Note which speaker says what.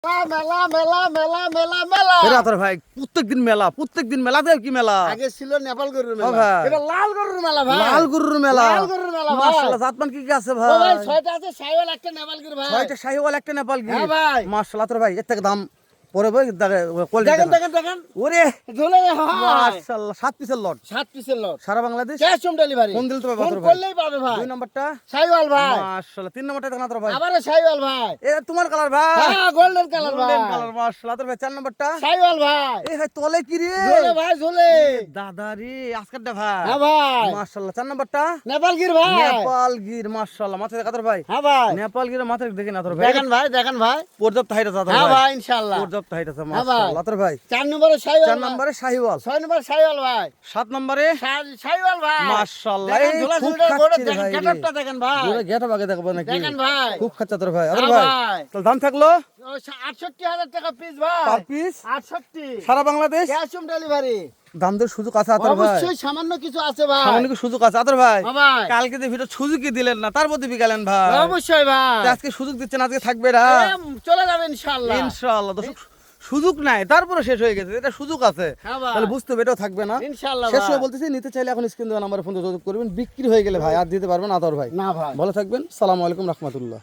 Speaker 1: মেলা মেলা মেলা মেলা মেলা
Speaker 2: ভাই প্রত্যেকদিন মেলাতে কি মেলা
Speaker 1: আগে ছিল নেপাল গরুর
Speaker 2: ও
Speaker 1: মেলা,
Speaker 2: ভাই।
Speaker 1: এবার লাল গরুর মেলা ভাই।
Speaker 2: লাল গরুর মেলা
Speaker 1: লাল গরুর মেলা ভাই।
Speaker 2: মাশাআল্লাহ জাতমান কি কি আছে
Speaker 1: ও
Speaker 2: ভাই
Speaker 1: ভাই, 6টা আছে সাইওয়াল, একটা নেপাল গরু ভাই।
Speaker 2: 6টা শাহিওয়াল একটা নেপাল গির
Speaker 1: হ্যাঁ ভাই।
Speaker 2: মাশাআল্লাহ তোর ভাই এর থেকে দাম পরে ভাই কোয়ালিটি
Speaker 1: দেখেন দেখেন দেখেন,
Speaker 2: ওরে
Speaker 1: ঝোলে ভাই।
Speaker 2: মাশাআল্লাহ 7 পিসের লট
Speaker 1: 7 পিসের লট,
Speaker 2: সারা বাংলাদেশ
Speaker 1: ক্যাশ অন ডেলিভারি।
Speaker 2: কোন দিল তো ভাই
Speaker 1: ফোন
Speaker 2: তোর ভাই
Speaker 1: করলেই পাবে ভাই।
Speaker 2: 2 নাম্বারটা
Speaker 1: সাইওয়াল ভাই,
Speaker 2: মাশাআল্লাহ 3 নাম্বারটা দেখনা তোর ভাই
Speaker 1: আবারও সাইওয়াল ভাই।
Speaker 2: এ তোমার কালার ভাই
Speaker 1: হ্যাঁ, গোল্ডেন কালার ভাই।
Speaker 2: গোল্ডেন কালার মাশাআল্লাহ তোর ভাই 4 নাম্বারটা
Speaker 1: সাইওয়াল ভাই,
Speaker 2: এই ভাই তলে কি রে
Speaker 1: ঝোলে ভাই ঝোলে।
Speaker 2: দাদা রে আজকেরটা ভাই
Speaker 1: হ্যাঁ ভাই,
Speaker 2: মাশাআল্লাহ 4 নাম্বারটা
Speaker 1: নেপাল গির ভাই।
Speaker 2: নেপাল গির মাশাআল্লাহ মাথা দেখা তোর ভাই
Speaker 1: হ্যাঁ ভাই,
Speaker 2: নেপাল গির মাথা দেখে না তোর ভাই
Speaker 1: দেখেন ভাই দেখেন ভাই।
Speaker 2: পর্যাপ্ত হাইট আছে তোর
Speaker 1: হ্যাঁ
Speaker 2: ভাই
Speaker 1: ভাই, ইনশাআল্লাহ।
Speaker 2: পর্যাপ্ত হাইট আছে
Speaker 1: হ্যাঁ ভাই।
Speaker 2: মাশাআল্লাহ তোর ভাই
Speaker 1: 4 নম্বরে সাইওয়াল
Speaker 2: 4
Speaker 1: ভাই।
Speaker 2: নম্বরে শাহিওয়াল
Speaker 1: 6 নম্বরে সাইওয়াল ভাই।
Speaker 2: 7 নম্বরে
Speaker 1: সাইওয়াল ভাই।
Speaker 2: মাশাআল্লাহ
Speaker 1: দেখেন
Speaker 2: এই
Speaker 1: ঝোলা
Speaker 2: খুব
Speaker 1: ঝুলটা গোড়ে
Speaker 2: খাচ্ছে রে
Speaker 1: দেখেন,
Speaker 2: ভাই
Speaker 1: গেটআপটা দেখেন ভাই।
Speaker 2: পুরো গেটা বাগে দেখবো নাকি
Speaker 1: দেখেন ভাই।
Speaker 2: খুব খাচ্ছে তোর ভাই আদর
Speaker 1: হ্যাঁ
Speaker 2: ভাই
Speaker 1: ভাই।
Speaker 2: তাহলে দাম থাকলো
Speaker 1: 68,000 টাকা পিস ভাই।
Speaker 2: পার পিস
Speaker 1: 68,
Speaker 2: সারা বাংলাদেশ
Speaker 1: ক্যাশ অন ডেলিভারি।
Speaker 2: দাম দের সুযোগ আছে আদর ভাই
Speaker 1: অবশ্যই সামান্য কিছু আছে ভাই।
Speaker 2: সামনে কি সুযোগ আছে আদর ভাই
Speaker 1: হ্যাঁ ভাই,
Speaker 2: কালকে যে ভিডিও সুযোগই দিলেন না তার মধ্যে বিকালেন ভাই
Speaker 1: অবশ্যই ভাই।
Speaker 2: তো আজকে সুযোগ দিচ্ছেন আজকে থাকবে না
Speaker 1: চলে যাবে ইনশাআল্লাহ।
Speaker 2: ইনশাআল্লাহ দর্শক সুযোগ নাই তারপরে শেষ হয়ে গেছে এটা সুযোগ আছে
Speaker 1: হ্যাঁ ভাই,
Speaker 2: তাহলে বুঝতে হবে এটাও থাকবে না
Speaker 1: ইনশাআল্লাহ
Speaker 2: শেষ
Speaker 1: ভাই।
Speaker 2: হয়ে বলতেছি নিতে চাইলে এখন স্ক্রিন দেওয়া নাম্বারে ফোন যোগাযোগ করবেন বিক্রি হয়ে গেলে ভাই আর দিতে পারবেন না আদর ভাই
Speaker 1: না ভাই।
Speaker 2: ভালো থাকবেন সালামু আলাইকুম রহমতুল্লাহ।